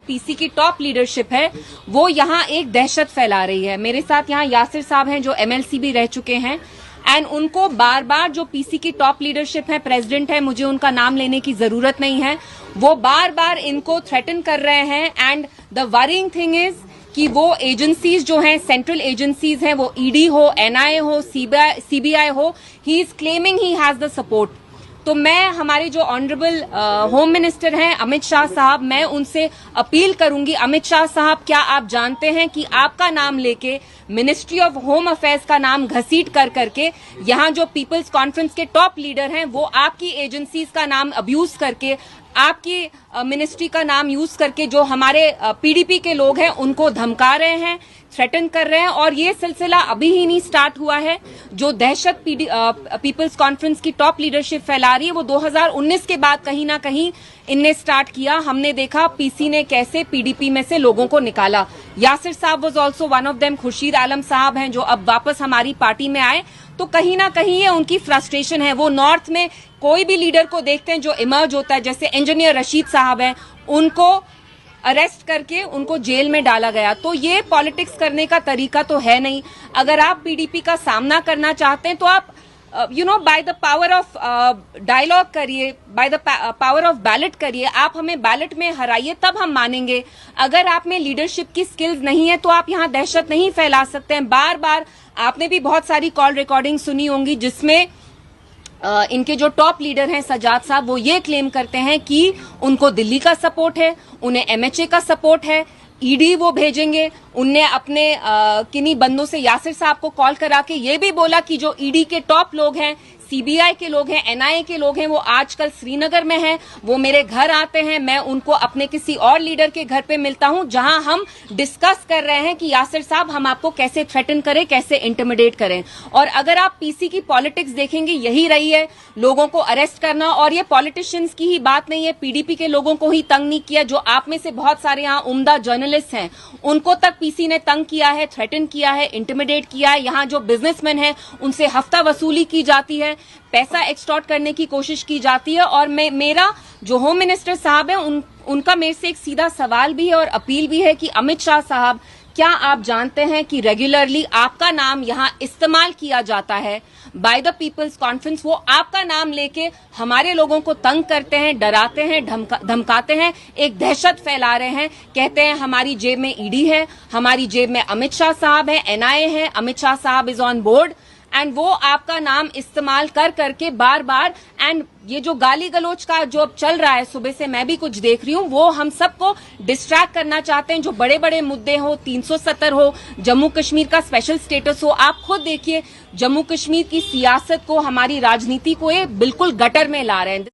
PC की top leadership है वो यहाँ एक दहशत फैला रही है। मेरे साथ यहाँ यासिर साहब हैं जो एमएलसी भी रह चुके हैं एंड उनको बार बार जो पीसी की टॉप लीडरशिप है, प्रेसिडेंट है, मुझे उनका नाम लेने की जरूरत नहीं है, वो बार बार इनको थ्रेटन कर रहे हैं। And the worrying thing is कि वो एजेंसीज जो हैं, सेंट्रल एजेंसीज हैं, वो ईडी हो, एनआईए हो, सीबीआई हो, he is claiming he has the support. तो मैं हमारे जो ऑनरेबल होम मिनिस्टर हैं अमित शाह साहब, मैं उनसे अपील करूंगी, अमित शाह साहब क्या आप जानते हैं कि आपका नाम लेके मिनिस्ट्री ऑफ होम अफेयर्स का नाम घसीट कर करके यहाँ जो पीपल्स कॉन्फ्रेंस के टॉप लीडर हैं वो आपकी एजेंसीज का नाम अब्यूज करके, आपकी मिनिस्ट्री का नाम यूज करके जो हमारे पीडीपी के लोग हैं उनको धमका रहे हैं, थ्रेटन कर रहे हैं। और ये सिलसिला अभी ही नहीं स्टार्ट हुआ है। जो दहशत पीपल्स कॉन्फ्रेंस की टॉप लीडरशिप फैला रही है वो 2019 के बाद कहीं ना कहीं इनने स्टार्ट किया। हमने देखा पीसी ने कैसे पीडीपी में से लोगों को निकाला। यासिर साहब was also one of them, Khurshid Alam साहब हैं जो अब वापस हमारी पार्टी में आए। तो कहीं ना कहीं ये उनकी फ्रस्ट्रेशन है। वो नॉर्थ में कोई भी लीडर को देखते हैं जो इमर्ज होता है, जैसे इंजीनियर रशीद साहब हैं, उनको अरेस्ट करके उनको जेल में डाला गया। तो ये पॉलिटिक्स करने का तरीका तो है नहीं। अगर आप पीडीपी का सामना करना चाहते हैं तो आप by the power of dialogue करिए, by the power of ballot करिए। आप हमें बैलेट में हराइए तब हम मानेंगे। अगर आप में लीडरशिप की स्किल्स नहीं है तो आप यहाँ दहशत नहीं फैला सकते हैं। बार बार आपने भी बहुत सारी कॉल रिकॉर्डिंग सुनी होंगी जिसमें इनके जो टॉप लीडर हैं सजाद साहब, वो ये क्लेम करते हैं कि उनको दिल्ली का सपोर्ट है, उन्हें एमएचए का सपोर्ट है, ईडी वो भेजेंगे। उनने अपने किन्हीं बंदों से यासिर साहब को कॉल करा के ये भी बोला कि जो ईडी के टॉप लोग हैं, सीबीआई के लोग हैं, एनआईए के लोग हैं, वो आजकल श्रीनगर में हैं, वो मेरे घर आते हैं, मैं उनको अपने किसी और लीडर के घर पे मिलता हूं जहां हम डिस्कस कर रहे हैं कि यासिर साहब हम आपको कैसे थ्रेटन करें, कैसे इंटिमिडेट करें। और अगर आप पीसी की पॉलिटिक्स देखेंगे यही रही है, लोगों को अरेस्ट करना। और ये पॉलिटिशियंस की ही बात नहीं है, पीडीपी के लोगों को ही तंग नहीं किया। जो आप में से बहुत सारे यहाँ उम्दा जर्नलिस्ट हैं उनको तक पीसी ने तंग किया है, थ्रेटन किया है, इंटिमिडेट किया है। यहाँ जो बिजनेसमैन है उनसे हफ्ता वसूली की जाती है, पैसा एक्सटॉर्ट करने की कोशिश की जाती है। और मेरा जो होम मिनिस्टर साहब है उनका मेरे से एक सीधा सवाल भी है और अपील भी है कि अमित शाह साहब क्या आप जानते हैं कि रेगुलरली आपका नाम यहाँ इस्तेमाल किया जाता है बाय द पीपल्स कॉन्फ्रेंस। वो आपका नाम लेके हमारे लोगों को तंग करते हैं, डराते हैं, धमकाते हैं, एक दहशत फैला रहे हैं। कहते हैं हमारी जेब में ईडी है, हमारी जेब में अमित शाह साहब है, एनआईए है, अमित शाह साहब इज ऑन बोर्ड। एंड वो आपका नाम इस्तेमाल कर करके बार बार, एंड ये जो गाली गलोच का जो अब चल रहा है, सुबह से मैं भी कुछ देख रही हूँ, वो हम सबको डिस्ट्रैक्ट करना चाहते हैं। जो बड़े बड़े मुद्दे हो, 370 हो, जम्मू कश्मीर का स्पेशल स्टेटस हो, आप खुद देखिए जम्मू कश्मीर की सियासत को, हमारी राजनीति को ये बिल्कुल गटर में ला रहे हैं।